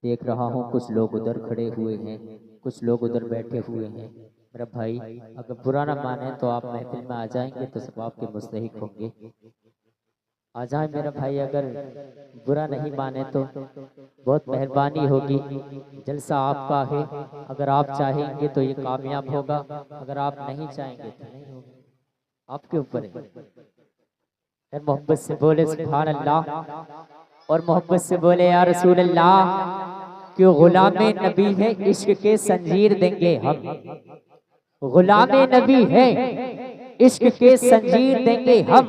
देख रहा हूँ कुछ लोग उधर खड़े हुए हैं, कुछ लोग उधर बैठे हुए हैं। मेरा भाई अगर बुरा ना माने तो आप महफिल में आ जाएंगे तो सब आपके मुस्तहिक होंगे। आ जाए मेरा भाई, अगर बुरा नहीं माने तो बहुत मेहरबानी होगी। जलसा आपका है, अगर आप चाहेंगे तो ये कामयाब होगा, अगर आप नहीं चाहेंगे तो नहीं होगा, आपके ऊपर है। फिर मोहब्बत से बोले सुभान अल्लाह और मोहब्बत से बोले या रसूल अल्लाह। क्यों गुलामे नबी है, इश्क के संजीर देंगे हम। गुलामे नबी है, इश्क के संजीर देंगे हम।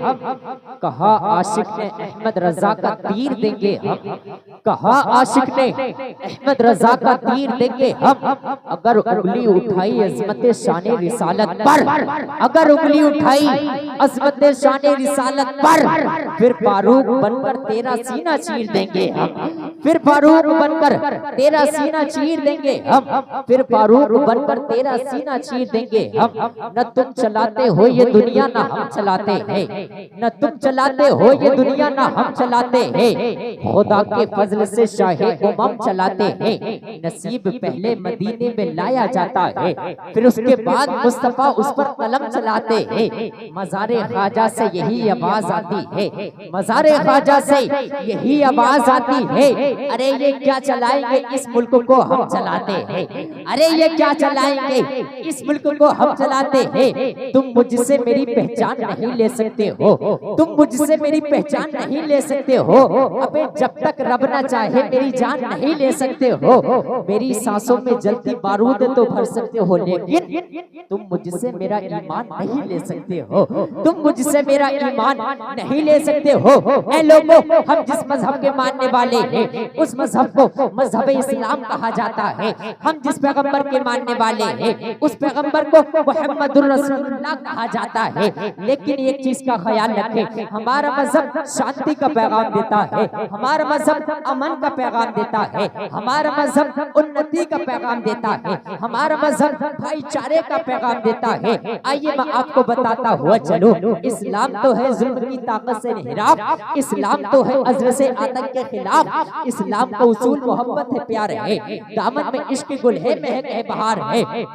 कहा आशिक ने अहमद रजा का तीर देंगे हम। कहा आशिक ने अहमद रजा का तीर देंगे हम। अगर उंगली उठाई अजमत शान रिसालत पर, अगर उंगली उठाई अजमत शान रिसालत पर, फिर फारूक बनकर तेरा सीना चीर देंगे हम। फिर फारूक बनकर तेरा सीना चीर देंगे हम। फिर फारूक बनकर तेरा सीना चीर देंगे हम। न तुम चलाते हो ये दुनिया ना हम चलाते हैं, न तुम चलाते हो ये दुनिया ना हम चलाते हैं। खुदा के फजल से शाहे उमम चलाते हैं। नसीब पहले मदीने में लाया जाता है, फिर उसके बाद मुस्तफा उस पर कलम चलाते हैं। मज़ारे ख्वाजा से यही आवाज आती है, मज़ारे ख्वाजा से यही आवाज आती है। अरे ये क्या चलाएंगे, इस मुल्क को हम चलाते हैं। अरे ये क्या चलाएंगे, इस मुल्क को हम चलाते हैं। तुम मुझसे मेरी पहचान नहीं ले सकते हो, तुम मुझसे मेरी पहचान नहीं ले सकते हो। अबे जब तक रब ना चाहे मेरी जान नहीं ले सकते हो। मेरी सांसों में जलती बारूद तो भर सकते हो, लेकिन तुम मुझसे मेरा ईमान नहीं ले सकते हो। तुम मुझसे मेरा ईमान नहीं ले सकते हो। ऐ लोगों, हम जिस मजहब के मानने वाले हैं उस मजहब को मजहब इस्लाम कहा जाता है। हम जिस पैगंबर के मानने वाले हैं उस पैगंबर को मुहम्मदुर रसूलुल्लाह कहा जाता है। लेकिन एक चीज का ख्याल रखें, हमारा मजहब शांति का पैगाम देता है, हमारा मजहब अमन का पैगाम देता है, हमारा मजहब उन्नति का पैगाम देता है, हमारा मजहब भाईचारे का पैगाम देता है। आइए मैं आपको बताता हुआ चलो, इस्लाम तो है जुल्म की ताकत से हिराब, इस्लाम तो है अज़्र से आतंक के खिलाफ, इस्लाम का उसूल मोहब्बत है, प्यार है, दामन में इश्क गुल है, महक है, बहार है।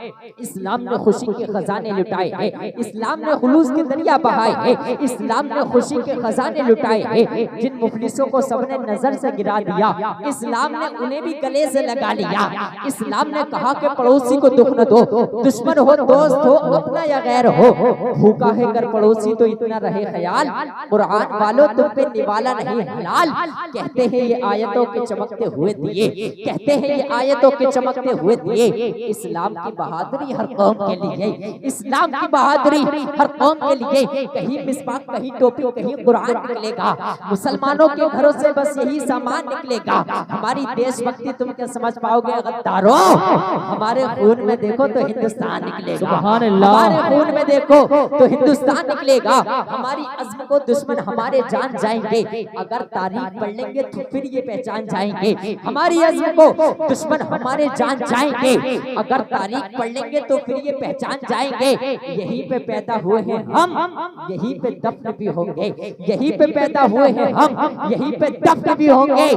इस्लाम ने खुशी के खजाने लुटाए हैं, इस्लाम ने खुलूस के दरिया बहाए हैं, इस्लाम ने खुशी के खजाने लुटाए हैं। जिन मुफलिसों को सबने नजर से गिरा दिया, इस्लाम ने उन्हें भी गले से लगा लिया। इस्लाम ने कहा कि पड़ोसी को दुख न दो, दुश्मन हो दोस्त हो अपना या गैर हो, भूखा है कर पड़ोसी तो इतना रहे ख्याल, कुरान वालों तुम पे निवाला नहीं हलाल। कहते हैं ये आयतों के चमकते हुए दिए, कहते हैं ये आयतों के चमकते हुए दिए। इस्लाम की बहादुरी हर कौम के लिए, इस्लाम की बहादुरी हर कौम के लिए। कहीं मिसबाक, कहीं टोपी, कहीं कुरान निकलेगा, मुसलमानों के घरों से बस यही सामान निकलेगा। हमारी देशभक्ति तुम क्या समझ पाओगे गद्दारों? हमारे खून में देखो तो हिंदुस्तान निकलेगा, हमारे खून में देखो तो हिंदुस्तान निकलेगा। हमारी अज़्म को दुश्मन हमारे जान जाएंगे, अगर तारीख पढ़ लेंगे तो फिर ये पहचान जाएंगे। हमारी अज़्म को दुश्मन हमारे जान जाएंगे, अगर तारीख पढ़ लेंगे तो फिर ये पहचान जाएंगे। यहीं पे पैदा हुए हैं हम, यहीं पे दफन भी होंगे, यहीं पे पैदा हुए हैं हम, यहीं पे दफन भी होंगे।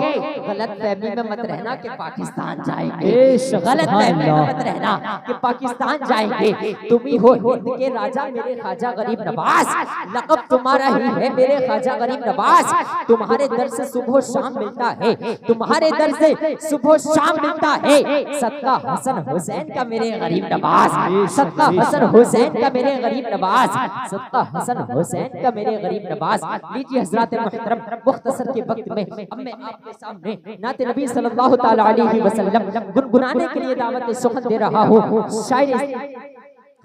गलत फहमी में मत रहना कि पाकिस्तान जाएंगे, गलत फहमी में मत रहना कि पाकिस्तान जाएंगे। तुम ही हो हिंद के राजा मेरे ख्वाजा गरीब नवाज, लक़ब तुम्हारा ही है मेरे ख्वाजा गरीब नवाज। तुम्हारे दर से सुबह शाम मिलता है, तुम्हारे दर से सुबह शाम मिलता है। सदका हसन हुसैन का मेरे गरीब नवाज, सदका हसन हुसैन का मेरे गरीब नवाज, सदका हसन हुसैन का मेरे गरीब नवाज। लीजिए हज़रात मोहतरम, मुख्तसर के वक्त में अब मैं आपके सामने नाते नबी सल्लल्लाहु तआला अलैहि वसल्लम गुनगुनाने के लिए दावत सुखन दे रहा हूँ। शायद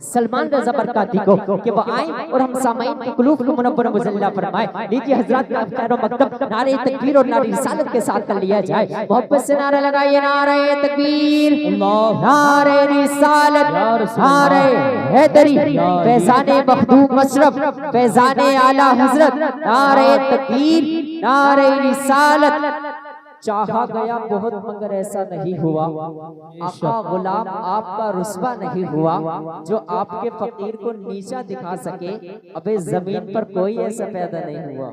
सलमान रज़ा बरकाती को कि वो आए और हम सामाईन के कुलूब को मुनव्वर मुज़ल्ला फरमाए। लीजिए हज़रात का खैर मकदम नारे तकबीर और नारे रिसालत के साथ कर लिया जाए। मोहब्बत से नारा लगाइए, नारे तकबीर, नारे रिसालत, नारे हैदरी, फैज़ाने मखदूम अशरफ, फैज़ाने आला हज़रत, नारे तकबीर, नारे रिसालत। चाहा गया बहुत मगर ऐसा नहीं हुआ, आका गुलाम आपका रुस्वा नहीं हुआ, जो आपके फकीर को नीचा दिखा सके। अबे जमीन पर कोई ऐसा पैदा नहीं हुआ।